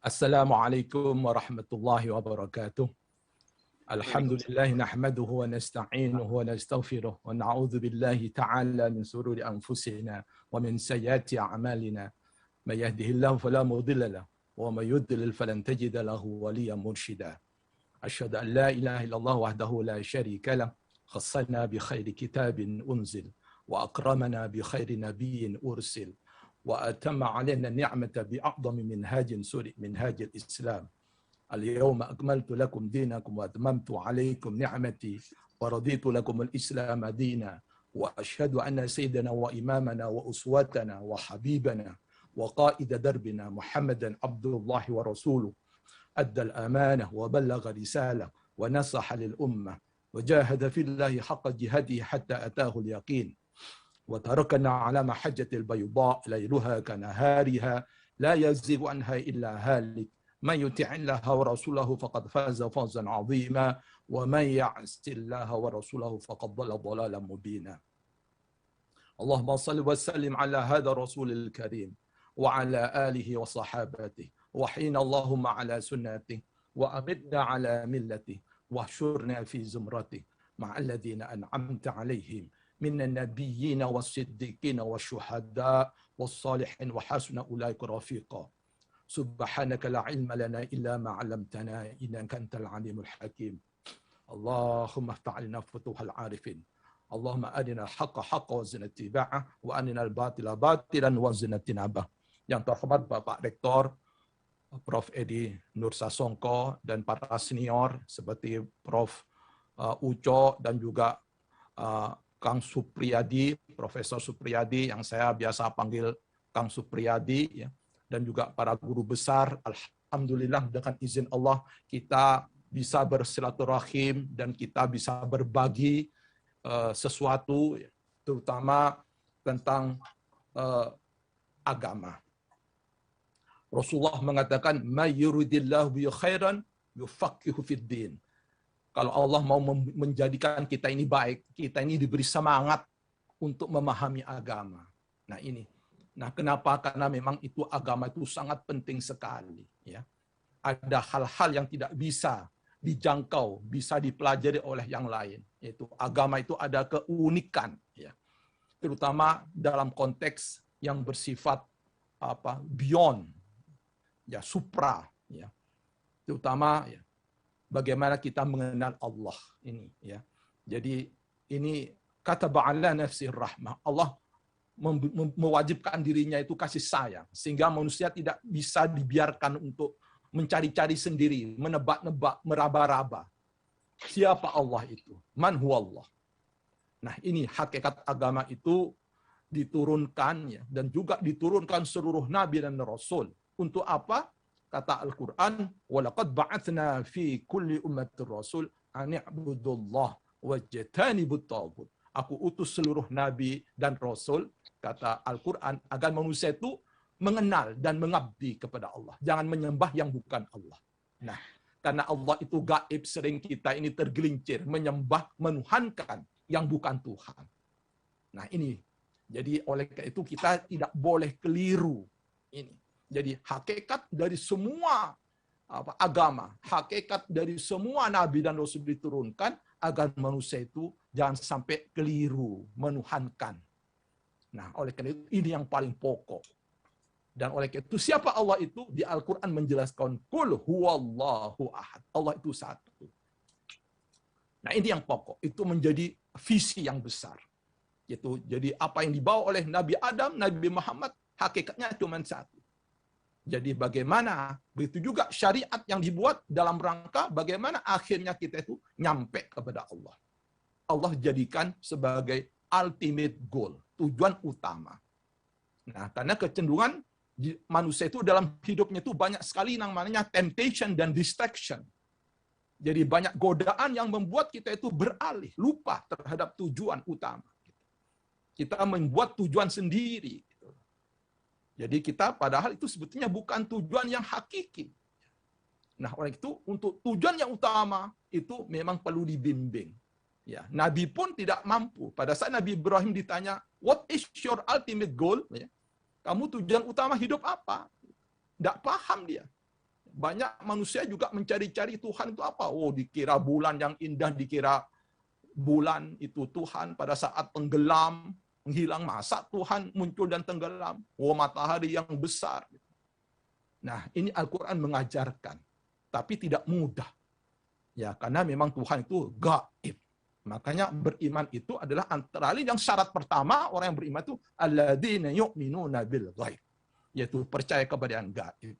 Assalamualaikum warahmatullahi wabarakatuh. Alhamdulillah nahmaduhu wa nasta'inuhu wa nastaghfiruh wa na'udzu billahi ta'ala min sururi anfusina wa min sayyiati a'malina. May yahdihillahu fala mudilla lahu wa may yudlil falan tajida lahu waliyyan mursyida. Asyhadu an la ilaha illallah wahdahu la syarika lah, khassana bi khairi kitabin unzil wa akramana bi khairi nabiyyin ursil. وأتم علينا النعمة بأعظم منهاج الإسلام. اليوم أكملت لكم دينكم وأتممت عليكم نعمتي ورضيت لكم الإسلام دينا وأشهد أن سيدنا وإمامنا وأسوتنا وحبيبنا وقائد دربنا محمدا عبد الله ورسوله أدى الأمانة وبلغ رسالة ونصح للأمة وجاهد في الله حق جهاده حتى أتاه اليقين وتركنا على محجة البيضاء ليلها كنهارها لا يزيغ عنها إلا هالك من يطع الله ورسوله فقد فاز فوزا عظيما ومن يعص الله ورسوله فقد ضل ضلالا مبينا. اللهم صل وسلم على هذا الرسول الكريم وعلى آله وصحابته وحين اللهم على سنته وأمتنا على ملته واحشرنا في زمرته مع الذين أنعمت عليهم من النبيين والصديقين والشهداء والصالحين وحسن أولئك رفيقا. سبحانك لا علم لنا إلا ما علمتنا إنك أنت العليم الحكيم. اللهم افتح لنا فتوح العارفين. اللهم أرنا الحق حقا وارزقنا اتباعه وأرنا الباطل باطلا وارزقنا اجتنابه. Yang terhormat Bapak Rektor Prof. Edi Nur Sasongko dan para senior seperti Prof. Uco dan juga Kang Supriyadi, Profesor Supriyadi yang saya biasa panggil Kang Supriyadi, ya, dan juga para guru besar. Alhamdulillah dengan izin Allah kita bisa bersilaturahim dan kita bisa berbagi sesuatu, ya, terutama tentang agama. Rasulullah mengatakan, "May yuridillahu bi khairan yufaqihu fid din." Kalau Allah mau menjadikan kita ini baik, kita ini diberi semangat untuk memahami agama. Nah ini. Nah kenapa? Karena memang itu agama itu sangat penting sekali. Ya. Ada hal-hal yang tidak bisa dijangkau, bisa dipelajari oleh yang lain. Yaitu agama itu ada keunikan. Ya. Terutama dalam konteks yang bersifat beyond, ya, supra. Ya. Terutama, ya, bagaimana kita mengenal Allah ini, ya. Jadi ini kata ba'ala nafsir rahmah. Allah mewajibkan dirinya itu kasih sayang sehingga manusia tidak bisa dibiarkan untuk mencari-cari sendiri, menebak-nebak, meraba-raba. Siapa Allah itu? Man huwa Allah? Nah, ini hakikat agama itu diturunkan, ya, dan juga diturunkan seluruh nabi dan rasul. Untuk apa? Kata Al-Quran, وَلَقَدْ بَعَثْنَا فِي كُلِّ أُمَّةٍ رَسُولٍ أَنِ اعْبُدُوا اللَّهَ وَاجْتَنِبُوا الطَّاغُوتَ. Aku utus seluruh nabi dan rasul, kata Al-Quran, agar manusia itu mengenal dan mengabdi kepada Allah. Jangan menyembah yang bukan Allah. Nah, karena Allah itu gaib, sering kita ini tergelincir, menyembah, menuhankan yang bukan Tuhan. Nah ini, jadi oleh karena itu kita tidak boleh keliru ini. Jadi hakikat dari semua agama, hakikat dari semua nabi dan rasul diturunkan agar manusia itu jangan sampai keliru menuhankan. Nah, oleh karena itu ini yang paling pokok. Dan oleh karena itu siapa Allah itu? Di Al-Quran menjelaskan, Qul huwallahu ahad. Allah itu satu. Nah ini yang pokok. Itu menjadi visi yang besar. Yaitu, jadi apa yang dibawa oleh Nabi Adam, Nabi Muhammad, hakikatnya cuma satu. Jadi bagaimana, begitu juga syariat yang dibuat dalam rangka bagaimana akhirnya kita itu nyampe kepada Allah. Allah jadikan sebagai ultimate goal, tujuan utama. Nah, karena kecenderungan manusia itu dalam hidupnya itu banyak sekali namanya temptation dan distraction. Jadi banyak godaan yang membuat kita itu beralih, lupa terhadap tujuan utama. Kita membuat tujuan sendiri. Jadi kita padahal itu sebetulnya bukan tujuan yang hakiki. Nah, oleh itu untuk tujuan yang utama itu memang perlu dibimbing. Ya, Nabi pun tidak mampu. Pada saat Nabi Ibrahim ditanya, "What is your ultimate goal?" Ya, kamu tujuan utama hidup apa? Tidak paham dia. Banyak manusia juga mencari-cari Tuhan itu apa? Oh, dikira bulan yang indah, dikira bulan itu Tuhan pada saat tenggelam, menghilang. Masa Tuhan muncul dan tenggelam? Oh, matahari yang besar. Nah, ini Al-Quran mengajarkan. Tapi tidak mudah. Ya, karena memang Tuhan itu gaib. Makanya beriman itu adalah antara lain yang syarat pertama orang yang beriman itu alladzina yu'minuna bil ghaib, yaitu percaya kepada yang gaib.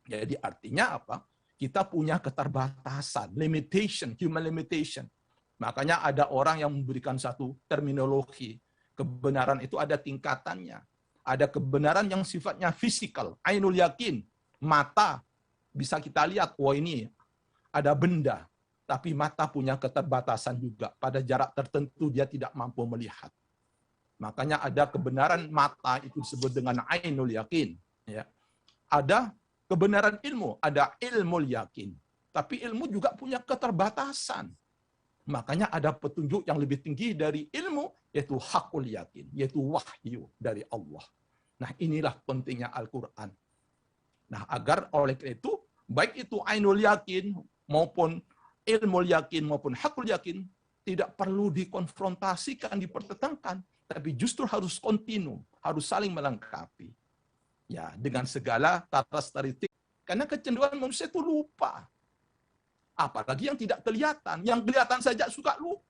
Jadi artinya apa? Kita punya keterbatasan, limitation, human limitation. Makanya ada orang yang memberikan satu terminologi. Kebenaran itu ada tingkatannya. Ada kebenaran yang sifatnya fisikal, ainul yakin, mata bisa kita lihat, wah ini ada benda. Tapi mata punya keterbatasan juga. Pada jarak tertentu dia tidak mampu melihat. Makanya ada kebenaran mata itu disebut dengan ainul yakin. Ya. Ada kebenaran ilmu, ada ilmul yakin. Tapi ilmu juga punya keterbatasan. Makanya ada petunjuk yang lebih tinggi dari ilmu, yaitu hakul yakin, yaitu wahyu dari Allah. Nah, inilah pentingnya Al-Quran. Nah, agar oleh itu, baik itu ainul yakin, maupun ilmul yakin, maupun hakul yakin, tidak perlu dikonfrontasikan, dipertentangkan, tapi justru harus kontinu, harus saling melengkapi. Ya, dengan segala karakteristik. Karena kecenderungan manusia itu lupa. Apalagi yang tidak kelihatan. Yang kelihatan saja suka lupa.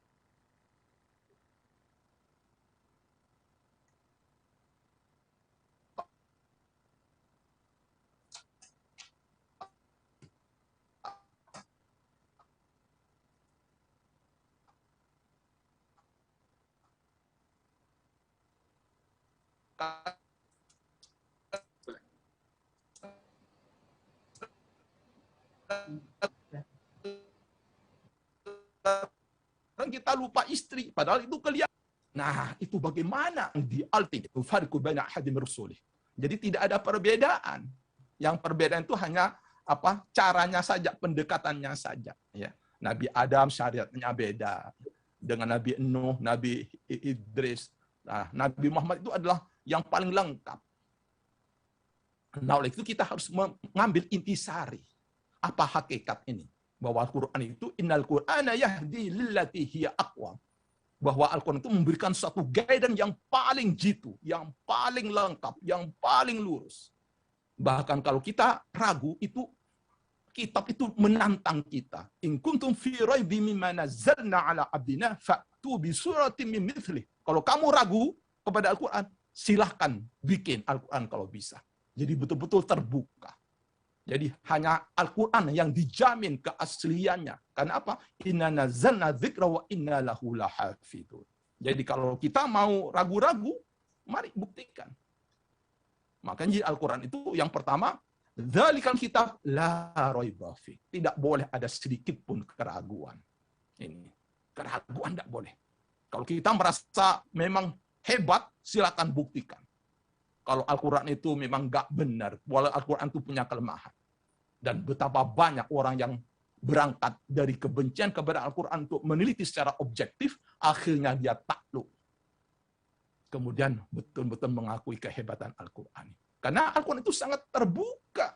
Kita lupa istri, padahal itu kelihatan. Nah, itu bagaimana di ultimate farqu baina ahadin rasulih. Jadi tidak ada perbedaan. Yang perbedaan itu hanya apa? Caranya saja, pendekatannya saja, ya. Nabi Adam syariatnya beda dengan Nabi Nuh, Nabi Idris. Nah, Nabi Muhammad itu adalah yang paling lengkap. Nah, oleh itu kita harus mengambil intisari. Apa hakikat ini? Bahwa Al-Quran itu innal Qur'ana yahdi lillati hiya aqwam. Bahwa Al-Quran itu memberikan suatu guidance yang paling jitu, yang paling lengkap, yang paling lurus. Bahkan kalau kita ragu, itu kitab itu menantang kita. In kuntum fi raibin mimma nazzalna ala abdina fa'tu bi suratin min mithlih. Kalau kamu ragu kepada Al-Quran, silahkan bikin Al-Quran kalau bisa. Jadi betul-betul terbuka. Jadi hanya Al-Quran yang dijamin keasliannya. Karena apa? Inna nazzalna dzikra wa inna lahu lahafidun. Jadi kalau kita mau ragu-ragu, mari buktikan. Makanya Al-Quran itu yang pertama, dzalikal kitab la raiba fi. Tidak boleh ada sedikit pun keraguan. Ini keraguan tidak boleh. Kalau kita merasa memang hebat, silakan buktikan. Kalau Al-Quran itu memang nggak benar, walau Al-Quran itu punya kelemahan. Dan betapa banyak orang yang berangkat dari kebencian kepada Al-Quran untuk meneliti secara objektif, akhirnya dia takluk. Kemudian betul-betul mengakui kehebatan Al-Quran. Karena Al-Quran itu sangat terbuka.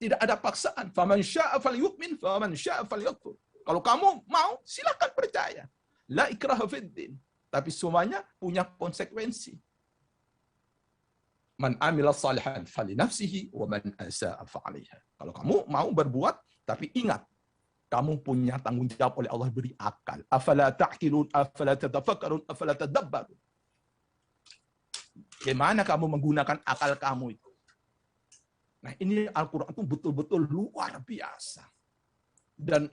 Tidak ada paksaan. Faman syaa falyu'min, faman syaa falyakfur. Kalau kamu mau, silakan percaya. La ikraha fiddin. Tapi semuanya punya konsekuensi. Man amila salihan falinafsihi wa man asaa fa'alaiha. Kalau kamu mau berbuat, tapi ingat, kamu punya tanggung jawab oleh Allah beri akal. Afala ta'qilun, afala tatafakkarun, afala tadabbarun. Bagaimana kamu menggunakan akal kamu itu? Nah, ini Al-Quran itu betul-betul luar biasa. Dan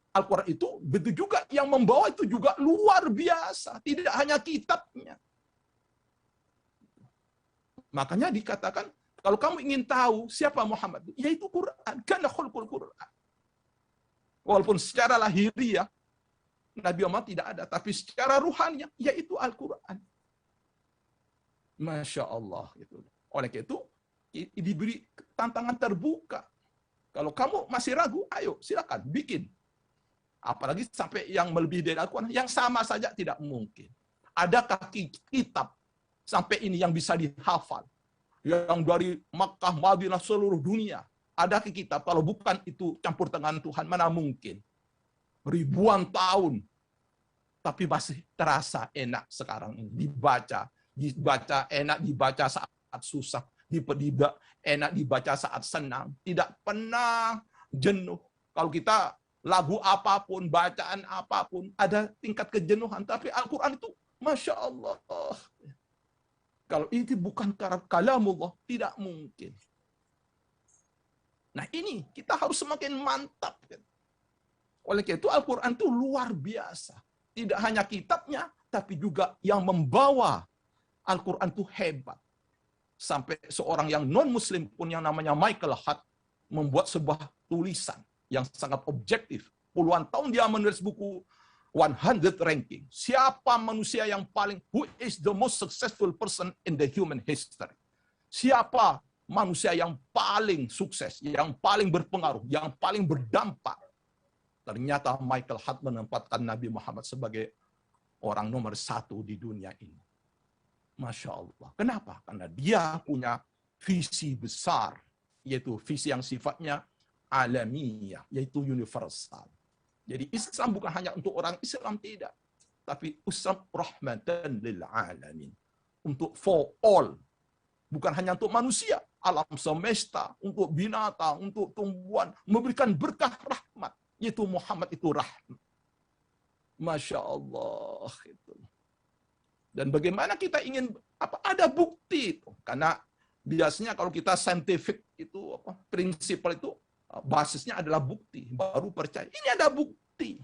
Al-Quran itu betul juga yang membawa itu juga luar biasa. Tidak hanya kitabnya. Makanya dikatakan, kalau kamu ingin tahu siapa Muhammad, yaitu Quran. Karena khulqul Quran. Walaupun secara lahiriah, Nabi Muhammad tidak ada. Tapi secara ruhaniah, yaitu Al-Quran. Masya Allah. Oleh itu, diberi tantangan terbuka. Kalau kamu masih ragu, ayo silakan bikin. Apalagi sampai yang melebihi dari Al-Quran, yang sama saja tidak mungkin. Adakah kitab sampai ini yang bisa dihafal, yang dari Makkah, Madinah, seluruh dunia. Adakah kitab? Kalau bukan itu campur tangan Tuhan, mana mungkin? Ribuan tahun, tapi masih terasa enak sekarang ini. Dibaca enak, dibaca saat susah, enak dibaca saat senang. Tidak pernah jenuh. Kalau kita lagu apapun, bacaan apapun, ada tingkat kejenuhan. Tapi Al-Quran itu, Masya Allah. Kalau itu bukan kalamullah, tidak mungkin. Nah ini, kita harus semakin mantap. Oleh karena itu Al-Quran itu luar biasa. Tidak hanya kitabnya, tapi juga yang membawa Al-Quran itu hebat. Sampai seorang yang non-muslim pun yang namanya Michael Hart membuat sebuah tulisan yang sangat objektif. Puluhan tahun dia menulis buku 100 ranking. Siapa manusia yang who is the most successful person in the human history? Siapa manusia yang paling sukses, yang paling berpengaruh, yang paling berdampak? Ternyata Michael Hart menempatkan Nabi Muhammad sebagai orang nomor 1 di dunia ini. Masya Allah. Kenapa? Karena dia punya visi besar, yaitu visi yang sifatnya alamiah, yaitu universal. Jadi Islam bukan hanya untuk orang Islam, tidak. Tapi Islam rahmatan lil alamin. Untuk for all. Bukan hanya untuk manusia, alam semesta, untuk binatang, untuk tumbuhan, memberikan berkah rahmat. Yaitu Muhammad itu rahmat. Masya Allah. Dan bagaimana kita ingin, ada bukti itu. Karena biasanya kalau kita scientific itu, prinsipal itu, basisnya adalah bukti. Baru percaya. Ini ada bukti.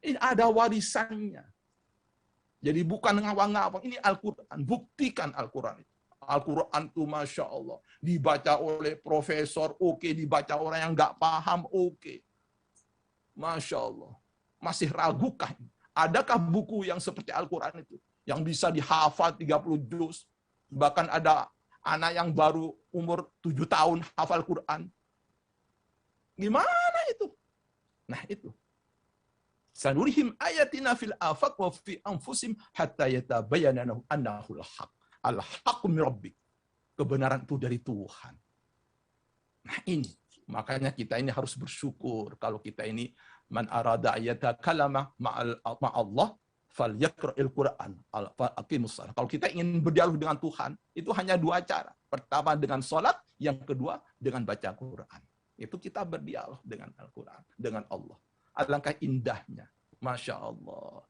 Ini ada warisannya. Jadi bukan ngawang-ngawang. Ini Al-Quran. Buktikan Al-Quran itu. Al-Quran itu Masya Allah. Dibaca oleh profesor, oke. Dibaca orang yang nggak paham, oke. Masya Allah. Masih ragukah? Adakah buku yang seperti Al-Quran itu? Yang bisa dihafal 30 juz. Bahkan ada anak yang baru umur 7 tahun hafal Quran. Gimana itu? Nah itu. Sanurihim ayatina fil afaq wa fi anfusim hatta yatabayyana annahu al-haq. Al-haqqu min rabbik. Kebenaran itu dari Tuhan. Nah ini. Makanya kita ini harus bersyukur kalau kita ini man arada ayata kalama ma'allah falyaqra'il Qur'an. Kalau kita ingin berdialog dengan Tuhan, itu hanya 2 cara. Pertama dengan salat, yang kedua dengan baca Quran. Itu kita berdialog dengan Al-Quran, dengan Allah. Alangkah indahnya. Masya Allah.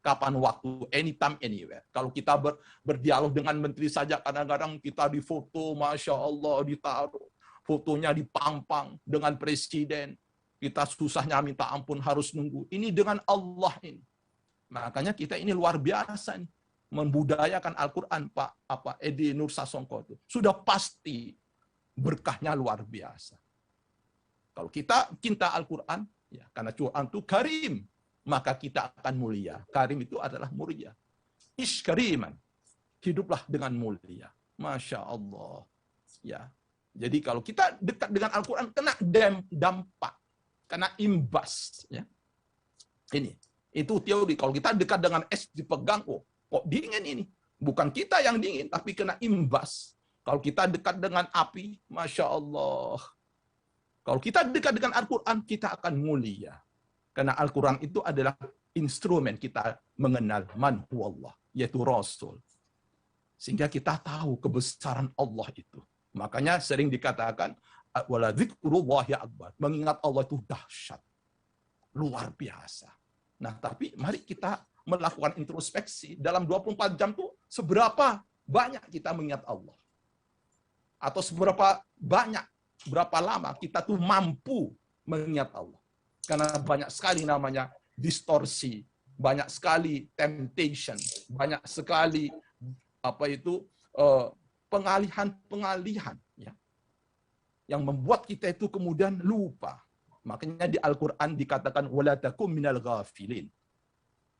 Kapan waktu, anytime, anywhere. Kalau kita berdialog dengan menteri saja, kadang-kadang kita difoto, Masya Allah, ditaruh. Fotonya dipampang dengan presiden. Kita susahnya minta ampun, harus nunggu. Ini dengan Allah ini. Makanya kita ini luar biasa nih. Membudayakan Al-Quran, Pak Edi Nur Sasongko itu. Sudah pasti berkahnya luar biasa. Kalau kita cinta Al-Quran, ya, karena Quran itu karim, maka kita akan mulia. Karim itu adalah mulia. Ish kariman. Hiduplah dengan mulia. Masya Allah. Ya. Jadi kalau kita dekat dengan Al-Quran, kena dampak. Kena imbas. Ya. Ini. Itu teori. Kalau kita dekat dengan es dipegang, kok dingin ini. Bukan kita yang dingin, tapi kena imbas. Kalau kita dekat dengan api, Masya Allah. Kalau kita dekat dengan Al-Quran, kita akan mulia. Karena Al-Quran itu adalah instrumen kita mengenal man huwallah, yaitu Rasul. Sehingga kita tahu kebesaran Allah itu. Makanya sering dikatakan, wala dzikrullahi akbar. Mengingat Allah itu dahsyat. Luar biasa. Nah, tapi mari kita melakukan introspeksi. Dalam 24 jam itu seberapa banyak kita mengingat Allah. Atau seberapa banyak, berapa lama kita tuh mampu mengingat Allah. Karena banyak sekali namanya distorsi, banyak sekali temptation, banyak sekali pengalihan ya, yang membuat kita itu kemudian lupa. Makanya di Al-Quran dikatakan wala takum minal ghafilin.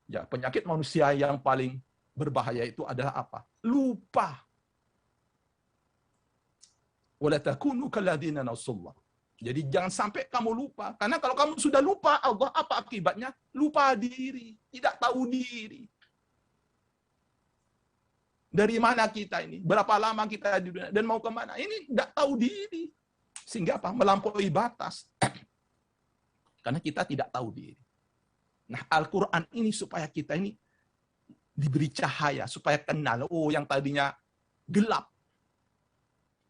Ya, penyakit manusia yang paling berbahaya itu adalah apa? Lupa. Wala takunu kalladzina nasullah. Jadi jangan sampai kamu lupa. Karena kalau kamu sudah lupa Allah, apa akibatnya? Lupa diri, tidak tahu diri. Dari mana kita ini? Berapa lama kita di dunia? Dan mau kemana? Ini tidak tahu diri. Sehingga apa? Melampaui batas. Karena kita tidak tahu diri. Nah, Al-Quran ini supaya kita ini diberi cahaya, supaya kenal. Oh, yang tadinya gelap.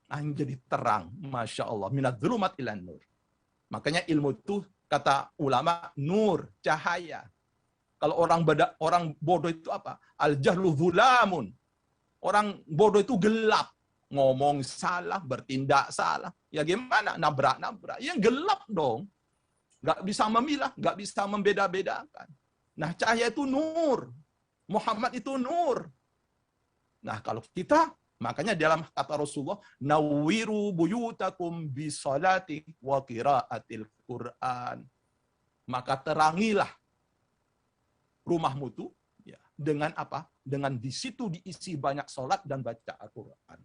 Nah, jadi terang. Masya Allah. Minadz-dzulumat ilan nur. Makanya ilmu itu, kata ulama, nur, cahaya. Kalau orang bodoh itu apa? Al-jahlu dzulamun. Orang bodoh itu gelap. Ngomong salah, bertindak salah. Ya gimana? Nabrak-nabrak. Ya gelap dong. Nggak bisa memilah, nggak bisa membeda-bedakan. Nah, cahaya itu nur. Muhammad itu nur. Nah, kalau kita, makanya dalam kata Rasulullah, nawwiru buyutakum bisolati wa qiraatil Qur'an. Maka terangilah rumahmu itu ya, dengan apa? Dengan di situ diisi banyak sholat dan baca Al-Quran.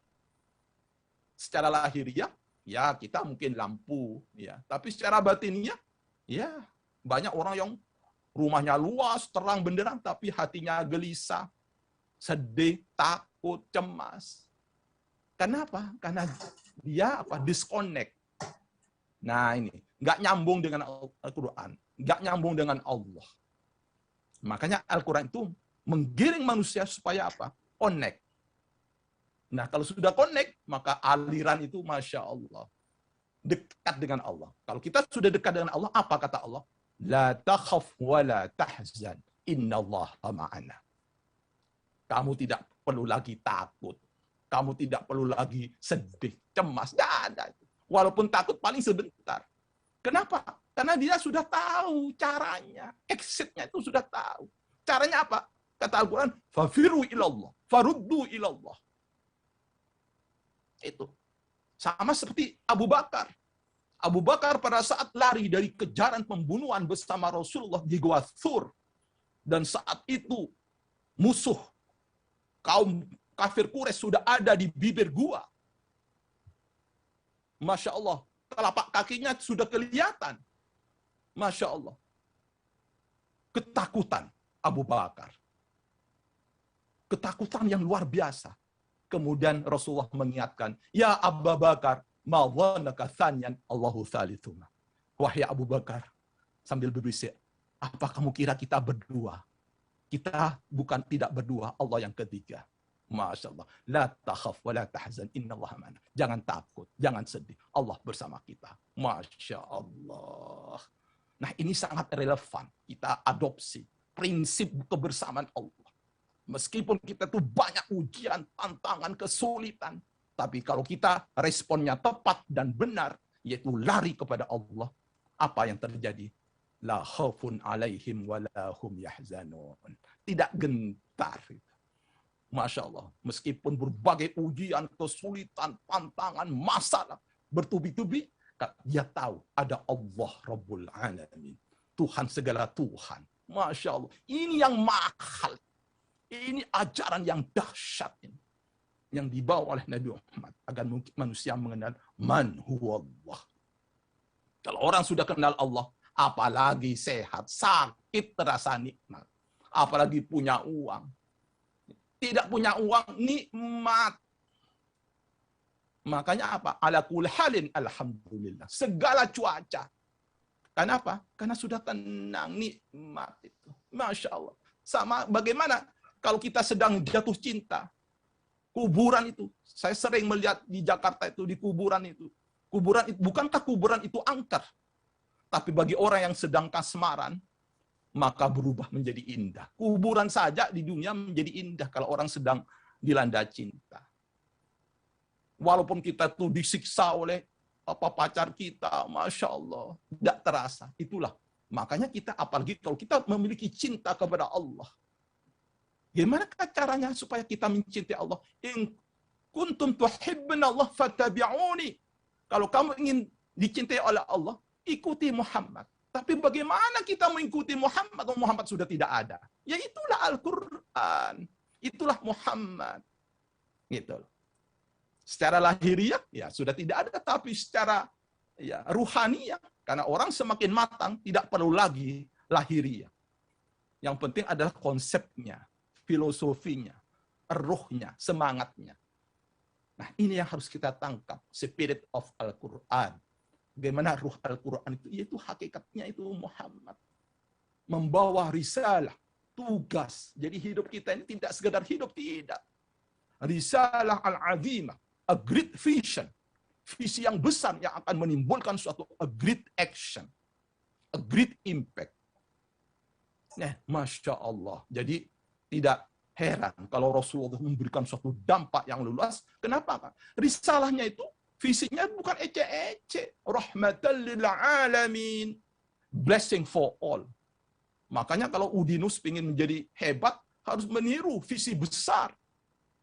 Secara lahiriah, ya kita mungkin lampu, ya. Tapi secara batinnya, ya banyak orang yang rumahnya luas, terang benderang, tapi hatinya gelisah, sedih, takut, cemas. Kenapa? Karena dia apa? Disconnect. Nah ini, nggak nyambung dengan Al-Quran, nggak nyambung dengan Allah. Makanya Al-Quran itu menggiring manusia supaya apa? Connect. Nah, kalau sudah connect, maka aliran itu Masya Allah. Dekat dengan Allah. Kalau kita sudah dekat dengan Allah, apa kata Allah? La takhaf wa la tahzan. Innallaha ma'ana. Kamu tidak perlu lagi takut. Kamu tidak perlu lagi sedih, cemas. Tidak ada. Walaupun takut paling sebentar. Kenapa? Karena dia sudah tahu caranya. Exitnya itu sudah tahu. Caranya apa? Kata Al-Quran, fafiru ilallah, faruddu ilallah. Itu. Sama seperti Abu Bakar. Abu Bakar pada saat lari dari kejaran pembunuhan bersama Rasulullah di Gua Thur. Dan saat itu musuh kaum kafir Quraisy sudah ada di bibir gua. Masya Allah. Telapak kakinya sudah kelihatan. Masya Allah. Ketakutan Abu Bakar. Ketakutan yang luar biasa. Kemudian Rasulullah mengingatkan, ya Abu Bakar, ma dhannaka tsanyan Allahu tsalitsuma. Wahai Abu Bakar, sambil berbisik, apa kamu kira kita berdua? Kita bukan tidak berdua, Allah yang ketiga. Masya Allah. La takhaf wa la tahzan, innallaha ma'ana. Jangan takut, jangan sedih. Allah bersama kita. Masya Allah. Nah, ini sangat relevan. Kita adopsi prinsip kebersamaan Allah. Meskipun kita tuh banyak ujian, tantangan, kesulitan. Tapi kalau kita responnya tepat dan benar, yaitu lari kepada Allah, apa yang terjadi? La khaufun alaihim wa la hum yahzanun. Tidak gentar. Masya Allah. Meskipun berbagai ujian, kesulitan, tantangan, masalah bertubi-tubi, dia tahu ada Allah Rabbul Alamin. Tuhan segala Tuhan. Masya Allah. Ini yang mahal. Ini ajaran yang dahsyat ini. Yang dibawa oleh Nabi Muhammad. Agar manusia mengenal man huwa Allah. Kalau orang sudah kenal Allah, apalagi sehat, sakit, terasa nikmat. Apalagi punya uang. Tidak punya uang, nikmat. Makanya apa? Ala kulli halin alhamdulillah. Segala cuaca. Kenapa? Karena sudah tenang, nikmat itu. Masya Allah. Sama bagaimana kalau kita sedang jatuh cinta. Kuburan itu. Saya sering melihat di Jakarta itu, di kuburan itu. Kuburan itu, bukankah kuburan itu angker? Tapi bagi orang yang sedang kasmaran, maka berubah menjadi indah. Kuburan saja di dunia menjadi indah kalau orang sedang dilanda cinta. Walaupun kita tuh disiksa oleh pacar kita, Masya Allah, tidak terasa. Itulah. Makanya kita, apalagi kalau kita memiliki cinta kepada Allah. Gimana caranya supaya kita mencintai Allah? In kuntum tuhibbuna Allah fattabi'uni. Kalau kamu ingin dicintai oleh Allah, ikuti Muhammad. Tapi bagaimana kita mengikuti Muhammad? Muhammad sudah tidak ada. Ya itulah Al-Quran. Itulah Muhammad. Gitu. Secara lahiriah, ya sudah tidak ada. Tapi secara ya, ruhaniah, karena orang semakin matang, tidak perlu lagi lahiriah. Yang penting adalah konsepnya, filosofinya. ruhnya, semangatnya. Nah, ini yang harus kita tangkap, spirit of Al-Quran. Bagaimana ruh Al-Quran itu? Yaitu hakikatnya itu Muhammad. Membawa risalah, tugas. Jadi hidup kita ini tidak sekedar hidup, tidak. Risalah al-azimah, a great vision. Visi yang besar yang akan menimbulkan suatu a great action, a great impact. Nah, Masya Allah. Jadi tidak heran kalau Rasulullah memberikan suatu dampak yang luas. Kenapa? Risalahnya itu, visinya bukan ece-ece. Rahmatan lil alamin. Blessing for all. Makanya kalau Udinus ingin menjadi hebat, harus meniru visi besar.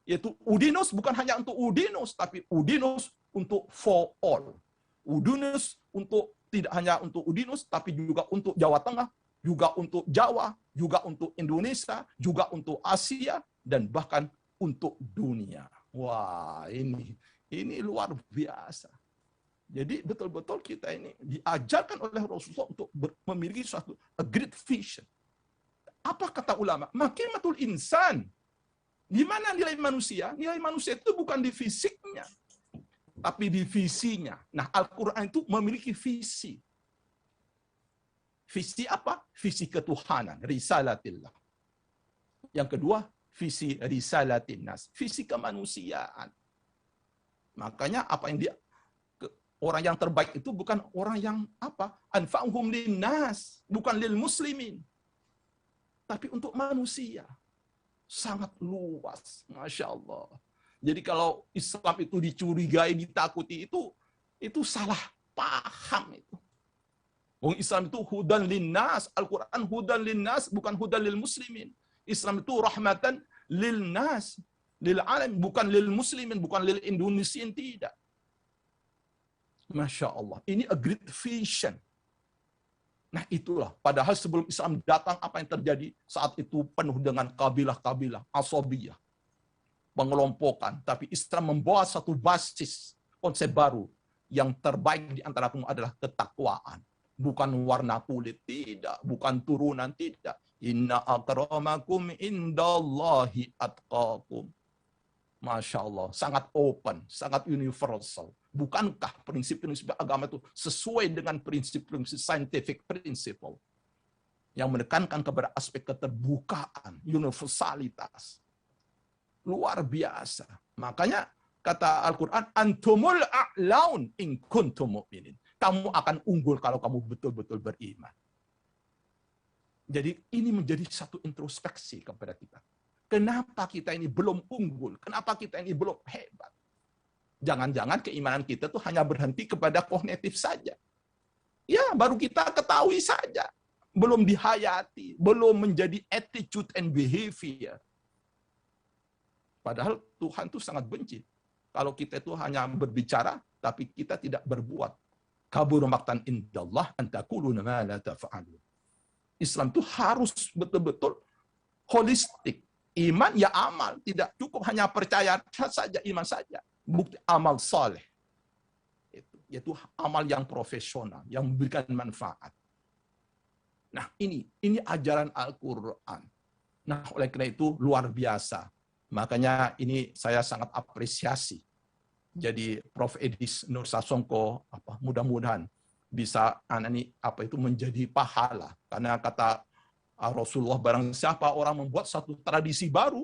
Yaitu Udinus bukan hanya untuk Udinus, tapi Udinus untuk for all. Udinus untuk tidak hanya untuk Udinus, tapi juga untuk Jawa Tengah, juga untuk Jawa, juga untuk Indonesia, juga untuk Asia, dan bahkan untuk dunia. Wah, ini luar biasa. Jadi betul-betul kita ini diajarkan oleh Rasulullah untuk memiliki suatu a great vision. Apa kata ulama? Makimatul insan. Di mana nilai manusia? Nilai manusia itu bukan di fisiknya, tapi di visinya. Nah, Al-Quran itu memiliki visi. Visi apa? Visi ketuhanan, risalatillah. Yang kedua, visi risalatinnas, visi kemanusiaan. Makanya apa yang orang yang terbaik itu bukan orang yang apa? Anfa'uhum linnas, bukan lil muslimin. Tapi untuk manusia. Sangat luas, Masya Allah. Jadi kalau Islam itu dicurigai, ditakuti, itu salah paham itu. Wong Islam itu hudan linnas, Al-Quran hudan linnas, bukan hudan lil muslimin. Islam itu rahmatan lil nas, lil alam, bukan lil muslimin, bukan lil Indonesian, tidak. Masya Allah, ini a great vision. Nah itulah, padahal sebelum Islam datang, apa yang terjadi saat itu penuh dengan kabilah-kabilah, asabiyah, pengelompokan. Tapi Islam membawa satu basis konsep baru, yang terbaik di antara kamu adalah ketakwaan. Bukan warna kulit, tidak. Bukan turunan, tidak. Inna akramakum indallahi atqakum. Masya Allah, sangat open, sangat universal. Bukankah prinsip-prinsip agama itu sesuai dengan prinsip-prinsip scientific principle yang menekankan kepada aspek keterbukaan, universalitas. Luar biasa. Makanya kata Al-Quran, antumul a'laun in kuntum mu'minin. Kamu akan unggul kalau kamu betul-betul beriman. Jadi ini menjadi satu introspeksi kepada kita. Kenapa kita ini belum unggul? Kenapa kita ini belum hebat? Jangan-jangan keimanan kita tuh hanya berhenti kepada kognitif saja. Ya, baru kita ketahui saja. Belum dihayati, belum menjadi attitude and behavior. Padahal Tuhan tuh sangat benci kalau kita itu hanya berbicara, tapi kita tidak berbuat. Kabur maqtan indallah an taqulu ma la taf'alun. Islam itu harus betul-betul holistik. Iman ya amal, tidak cukup hanya percaya saja, iman saja. Bukti amal saleh. Yaitu amal yang profesional, yang memberikan manfaat. Nah, ini ajaran Al-Qur'an. Nah, oleh karena itu luar biasa. Makanya ini saya sangat apresiasi. Jadi Prof. Edis Nur Sasongko mudah-mudahan bisa menjadi pahala, karena kata Rasulullah, barang siapa orang membuat satu tradisi baru,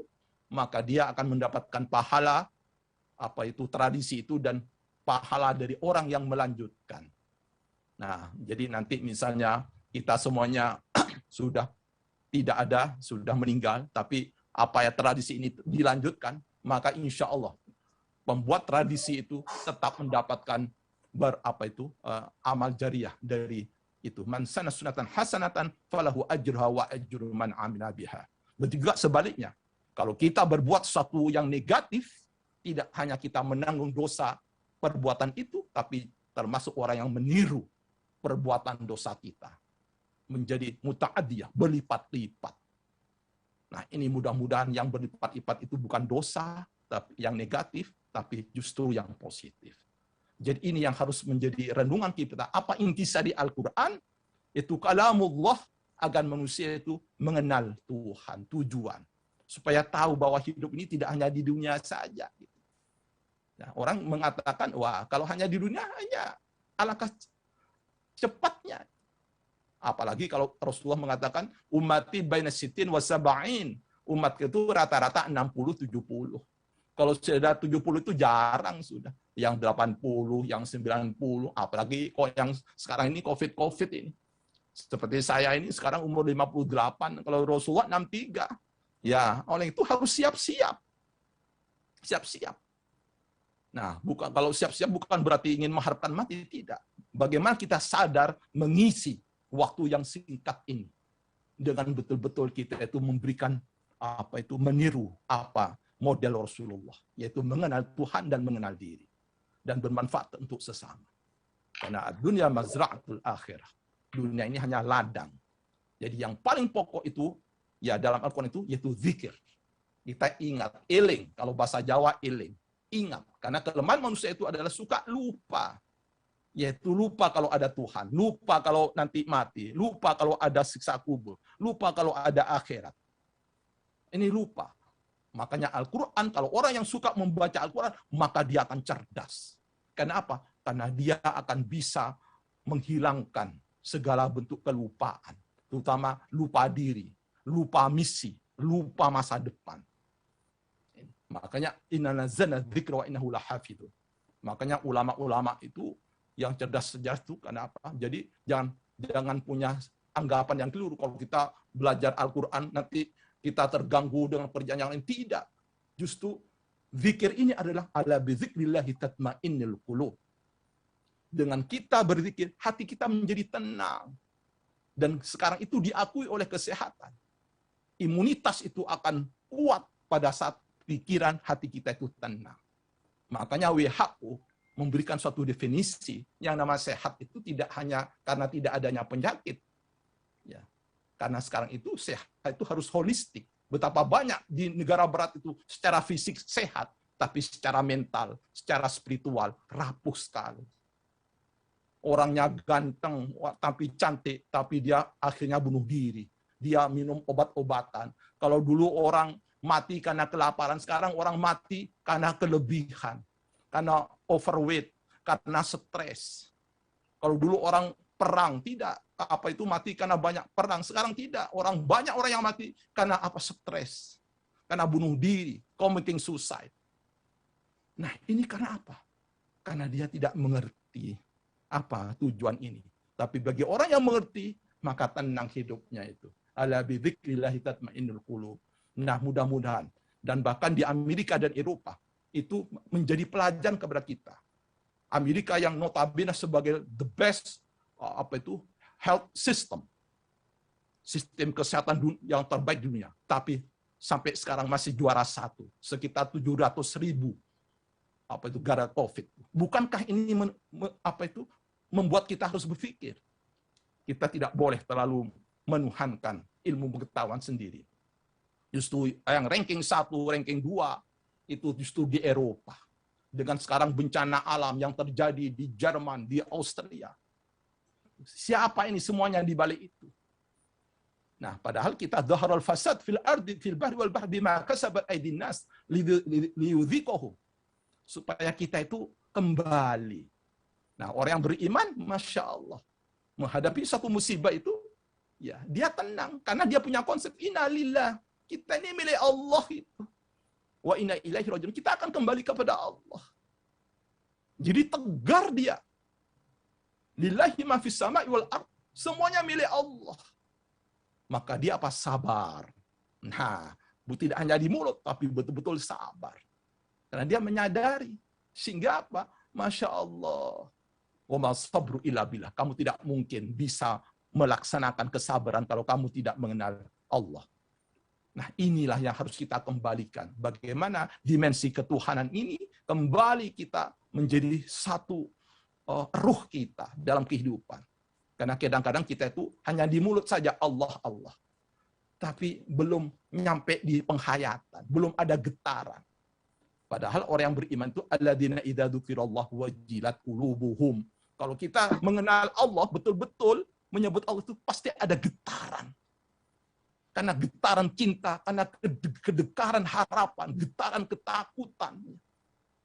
maka dia akan mendapatkan pahala tradisi itu dan pahala dari orang yang melanjutkan. Nah, jadi nanti misalnya kita semuanya sudah tidak ada, sudah meninggal, tapi tradisi ini dilanjutkan, maka insya Allah pembuat tradisi itu tetap mendapatkan amal jariah dari itu. Man sana sunatan hasanatan falahu ajruha wa ajru man amila biha. Begitu juga sebaliknya. Kalau kita berbuat sesuatu yang negatif, tidak hanya kita menanggung dosa perbuatan itu, tapi termasuk orang yang meniru perbuatan dosa kita. Menjadi muta'adiyah, berlipat-lipat. Nah, ini mudah-mudahan yang berlipat-lipat itu bukan dosa tapi yang negatif, tapi justru yang positif. Jadi ini yang harus menjadi renungan kita. Apa intisari Al-Quran? Itu kalamullah agar manusia itu mengenal Tuhan, tujuan. supaya tahu bahwa hidup ini tidak hanya di dunia saja. Nah, orang mengatakan, wah kalau hanya di dunia hanya alangkah cepatnya. Apalagi kalau Rasulullah mengatakan ummati baina sitin wa sab'in. Umat itu rata-rata 60-70. Kalau sudah 70 itu jarang sudah. Yang 80, yang 90, apalagi kok yang sekarang ini COVID ini. Seperti saya ini sekarang umur 58, kalau Rasulullah 63. Ya, oleh itu harus siap-siap. Siap-siap. Nah, bukan kalau siap-siap bukan berarti ingin mengharapkan mati, tidak. Bagaimana kita sadar mengisi waktu yang singkat ini dengan betul-betul kita itu memberikan meniru model Rasulullah, yaitu mengenal Tuhan dan mengenal diri dan bermanfaat untuk sesama. Karena dunia mazra'atul akhirah. Dunia ini hanya ladang. Jadi yang paling pokok itu ya dalam Al-Qur'an itu yaitu zikir. Kita ingat, eling, kalau bahasa Jawa eling. Ingat, karena kelemahan manusia itu adalah suka lupa. Yaitu lupa kalau ada Tuhan, lupa kalau nanti mati, lupa kalau ada siksa kubur, lupa kalau ada akhirat. Ini lupa. Makanya Al-Quran, kalau orang yang suka membaca Al-Quran, maka dia akan cerdas. Karena apa? Karena dia akan bisa menghilangkan segala bentuk kelupaan. Terutama lupa diri, lupa misi, lupa masa depan. Makanya inna nazzalna dzikra wa innahu lahafidun. Makanya ulama-ulama itu yang cerdas sejarah itu karena apa? Jadi jangan punya anggapan yang keliru kalau kita belajar Al-Qur'an nanti kita terganggu dengan perjanjian yang lain. Tidak. Justru zikir ini adalah ala bizikrillahi tatmainnul qulub. Dengan kita berzikir, hati kita menjadi tenang. Dan sekarang itu diakui oleh kesehatan. Imunitas itu akan kuat pada saat pikiran hati kita itu tenang. Makanya WHO memberikan suatu definisi yang nama sehat itu tidak hanya karena tidak adanya penyakit. Ya. Karena sekarang itu sehat itu harus holistik. Betapa banyak di negara barat itu secara fisik sehat, tapi secara mental, secara spiritual rapuh sekali. Orangnya ganteng, tapi cantik, tapi dia akhirnya bunuh diri. Dia minum obat-obatan. Kalau dulu orang mati karena kelaparan, sekarang orang mati karena kelebihan, karena overweight, karena stres. Kalau dulu orang perang, tidak. Mati karena banyak perang. Sekarang tidak. Banyak orang yang mati karena stres. Karena bunuh diri, committing suicide. Nah, ini karena apa? Karena dia tidak mengerti apa tujuan ini. Tapi bagi orang yang mengerti, maka tenang hidupnya itu. Ala bidzikrillahi tatmainnul qulub. Nah, mudah-mudahan. Dan bahkan di Amerika dan Eropa, itu menjadi pelajaran kepada kita. Amerika yang notabene sebagai the best health system. Sistem kesehatan yang terbaik di dunia. Tapi sampai sekarang masih juara 1. Sekitar 700.000 gara COVID. Bukankah ini membuat kita harus berpikir? Kita tidak boleh terlalu menuhankan ilmu pengetahuan sendiri. Justru yang ranking 1, ranking 2, itu justru di Eropa. Dengan sekarang bencana alam yang terjadi di Jerman, di Austria. Siapa ini semuanya di balik itu? Nah, padahal kita dhaharal fasad fil ardi fil bahri wal bahri bima kasabat aydin nas liyudhiqahum. Supaya kita itu kembali. Nah, orang yang beriman, Masya Allah, menghadapi satu musibah itu, ya dia tenang. Karena dia punya konsep, inna lillah, kita ini milik Allah itu. Wa inna ilaihi rajiun, kita akan kembali kepada Allah. Jadi tegar dia. Lillahi ma fis sama'i wal ardh, semuanya milik Allah. Maka dia sabar. Nah, tidak hanya di mulut, tapi betul-betul sabar. Karena dia menyadari. Sehingga Masya Allah. Wa ma sabru illa billah. Kamu tidak mungkin bisa melaksanakan kesabaran kalau kamu tidak mengenal Allah. Nah, inilah yang harus kita kembalikan. Bagaimana dimensi ketuhanan ini kembali kita menjadi satu ruh kita dalam kehidupan. Karena kadang-kadang kita itu hanya di mulut saja Allah, Allah. Tapi belum nyampe di penghayatan. Belum ada getaran. Padahal orang yang beriman itu alladzina idza dzukirallahu wajilat qulubuhum. Kalau kita mengenal Allah betul-betul menyebut Allah itu pasti ada getaran. Karena getaran cinta, karena kedekaran harapan, getaran ketakutan.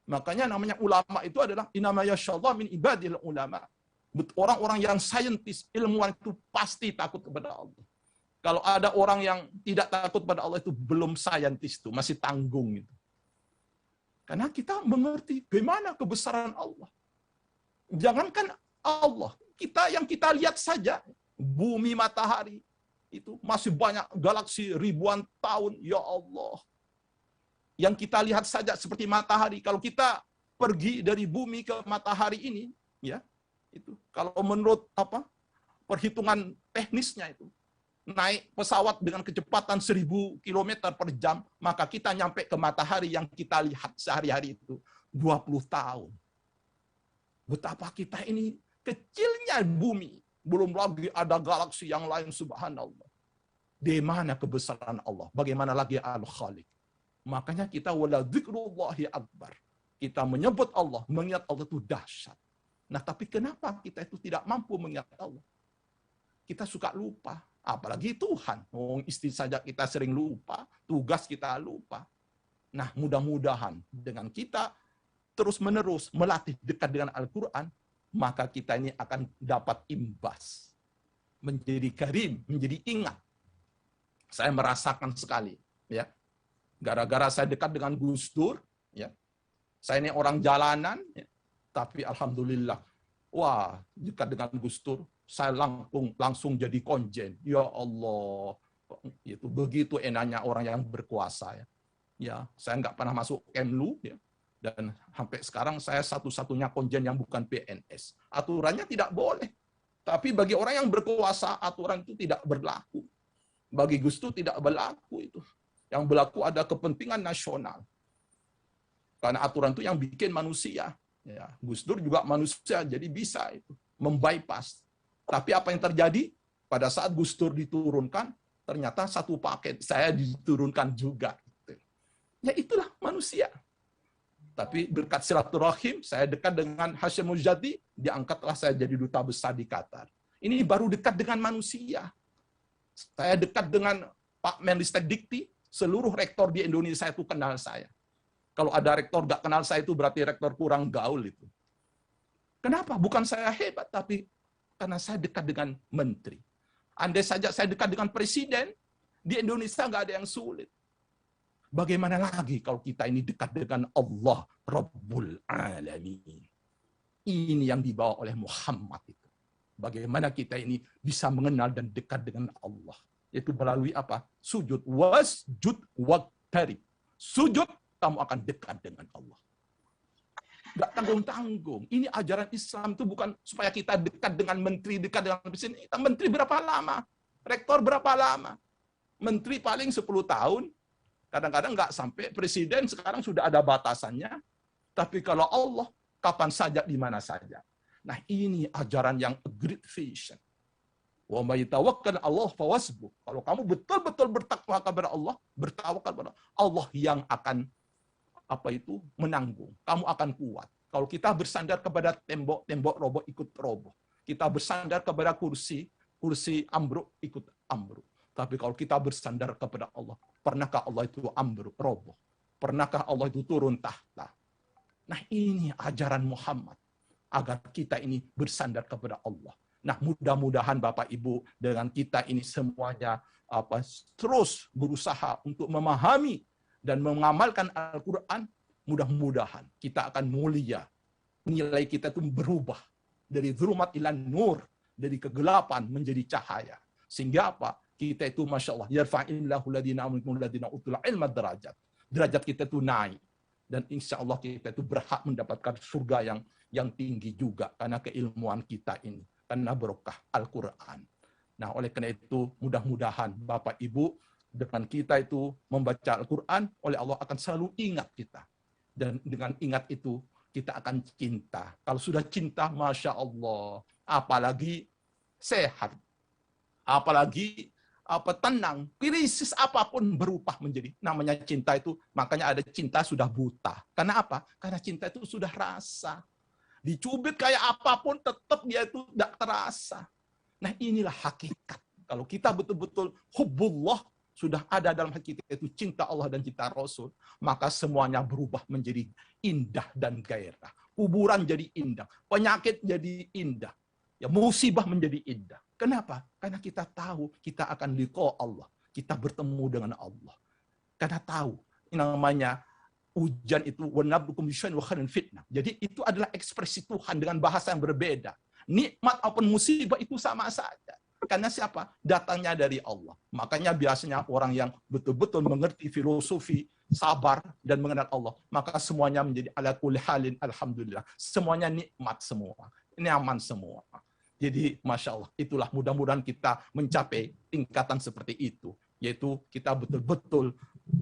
Makanya namanya ulama itu adalah inama yashallah min ibadil ulama. Orang-orang yang saintis, ilmuwan itu pasti takut kepada Allah. Kalau ada orang yang tidak takut pada Allah itu belum saintis, itu masih tanggung itu. Karena kita mengerti bagaimana kebesaran Allah. Jangankan Allah, kita yang kita lihat saja, bumi, matahari, itu masih banyak galaksi ribuan tahun, ya Allah. Yang kita lihat saja seperti matahari, kalau kita pergi dari bumi ke matahari ini, ya, itu kalau menurut perhitungan teknisnya itu, naik pesawat dengan kecepatan 1000 km per jam, maka kita nyampe ke matahari yang kita lihat sehari-hari itu 20 tahun. Betapa kita ini kecilnya bumi, belum lagi ada galaksi yang lain, subhanallah. Di mana kebesaran Allah? Bagaimana lagi Al-Khaliq? Makanya kita wala dzikrullahi akbar. Kita menyebut Allah, mengingat Allah itu dahsyat. Nah, tapi kenapa kita itu tidak mampu mengingat Allah? Kita suka lupa. Apalagi Tuhan. Istri saja kita sering lupa, tugas kita lupa. Nah, mudah-mudahan dengan kita terus-menerus melatih dekat dengan Al-Quran, maka kita ini akan dapat imbas. Menjadi karim, menjadi ingat. Saya merasakan sekali. Ya, gara-gara saya dekat dengan Gus Dur, ya, saya ini orang jalanan, ya, tapi alhamdulillah, wah, dekat dengan Gus Dur, saya langsung jadi konjen. Ya Allah, itu begitu enaknya orang yang berkuasa. Ya, saya nggak pernah masuk Kemlu, ya, dan sampai sekarang saya satu-satunya konjen yang bukan PNS. Aturannya tidak boleh, tapi bagi orang yang berkuasa aturan itu tidak berlaku. Bagi Gus Dur tidak berlaku itu. Yang berlaku ada kepentingan nasional. Karena aturan itu yang bikin manusia. Ya, Gus Dur juga manusia, jadi bisa itu membypass. Tapi apa yang terjadi? Pada saat Gus Dur diturunkan, ternyata satu paket saya diturunkan juga. Ya itulah manusia. Tapi berkat silaturahim, saya dekat dengan Hashim Mujadi, diangkatlah saya jadi duta besar di Qatar. Ini baru dekat dengan manusia. Saya dekat dengan Pak Menristek Dikti, seluruh rektor di Indonesia itu kenal saya. Kalau ada rektor nggak kenal saya itu berarti rektor kurang gaul itu. Kenapa? Bukan saya hebat, tapi karena saya dekat dengan menteri. Andai saja saya dekat dengan presiden, di Indonesia nggak ada yang sulit. Bagaimana lagi kalau kita ini dekat dengan Allah Rabbul Alamin. Ini yang dibawa oleh Muhammad itu. Bagaimana kita ini bisa mengenal dan dekat dengan Allah. Yaitu melalui apa? Sujud. Wasjud waqtarib. Sujud, kamu akan dekat dengan Allah. Nggak tanggung-tanggung. Ini ajaran Islam itu bukan supaya kita dekat dengan menteri, dekat dengan presiden. Menteri berapa lama? Rektor berapa lama? Menteri paling 10 tahun. Kadang-kadang nggak sampai. Presiden sekarang sudah ada batasannya. Tapi kalau Allah, kapan saja, di mana saja. Nah, ini ajaran yang great vision. Wa may tawakkal Allah fawasbuh. Kalau kamu betul-betul bertakwa kepada Allah, bertawakal kepada Allah yang akan menanggung. Kamu akan kuat. Kalau kita bersandar kepada tembok, tembok roboh ikut roboh. Kita bersandar kepada kursi, kursi ambruk ikut ambruk. Tapi kalau kita bersandar kepada Allah, pernahkah Allah itu ambruk, roboh? Pernahkah Allah itu turun tahta? Nah, ini ajaran Muhammad agar kita ini bersandar kepada Allah. Nah, mudah-mudahan Bapak Ibu dengan kita ini semuanya terus berusaha untuk memahami dan mengamalkan Al-Quran, mudah-mudahan kita akan mulia. Nilai kita itu berubah dari dzulumat ila nur, dari kegelapan menjadi cahaya. Sehingga apa? Kita itu Masya Allah, yarfa'illahu ladina amanu ladina utul ilma derajat. Derajat kita itu naik. Dan insya Allah kita itu berhak mendapatkan surga yang tinggi juga karena keilmuan kita ini. Karena berkah Al-Quran. Nah, oleh karena itu, mudah-mudahan Bapak Ibu, dengan kita itu membaca Al-Quran, oleh Allah akan selalu ingat kita. Dan dengan ingat itu, kita akan cinta. Kalau sudah cinta, Masya Allah, apalagi sehat, apalagi tenang, krisis apapun berubah menjadi namanya cinta itu. Makanya ada cinta sudah buta. Karena apa? Karena cinta itu sudah rasa. Dicubit kayak apapun, tetap dia itu tidak terasa. Nah, inilah hakikat. Kalau kita betul-betul hubbullah, sudah ada dalam hati kita itu cinta Allah dan cinta Rasul, maka semuanya berubah menjadi indah dan gairah. Kuburan jadi indah, penyakit jadi indah, ya musibah menjadi indah. Kenapa? Karena kita tahu kita akan liqa Allah, kita bertemu dengan Allah. Karena tahu namanya ujian itu wanablukum bisyai'in wa khairin fitnah. Jadi itu adalah ekspresi Tuhan dengan bahasa yang berbeda. Nikmat maupun musibah itu sama saja. Karena siapa? Datangnya dari Allah. Makanya biasanya orang yang betul-betul mengerti filosofi, sabar, dan mengenal Allah, maka semuanya menjadi ala kulli halin, alhamdulillah. Semuanya nikmat semua. Nyaman semua. Jadi, Masya Allah, itulah mudah-mudahan kita mencapai tingkatan seperti itu. Yaitu kita betul-betul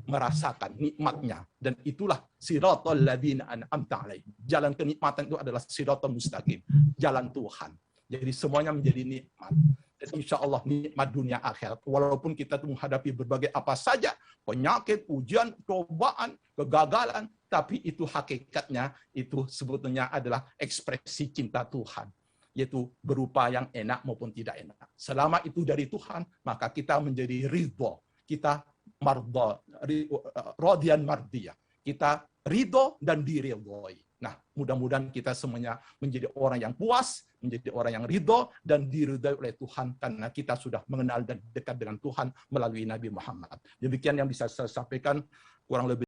merasakan nikmatnya. Dan itulah siratal ladzina an'amta alaihim. Jalan kenikmatan itu adalah siratal mustaqim. Jalan Tuhan. Jadi semuanya menjadi nikmat. Dan insya Allah nikmat dunia akhirat. Walaupun kita menghadapi berbagai apa saja, penyakit, ujian, cobaan, kegagalan, tapi itu hakikatnya, itu sebetulnya adalah ekspresi cinta Tuhan. Yaitu berupa yang enak maupun tidak enak. Selama itu dari Tuhan, maka kita menjadi ridho. Kita mardo, rodian mardiyah. Kita ridho dan diridhoi. Nah, mudah-mudahan kita semuanya menjadi orang yang puas, menjadi orang yang ridho, dan diridhoi oleh Tuhan, karena kita sudah mengenal dan dekat dengan Tuhan melalui Nabi Muhammad. Demikian yang bisa saya sampaikan, kurang lebih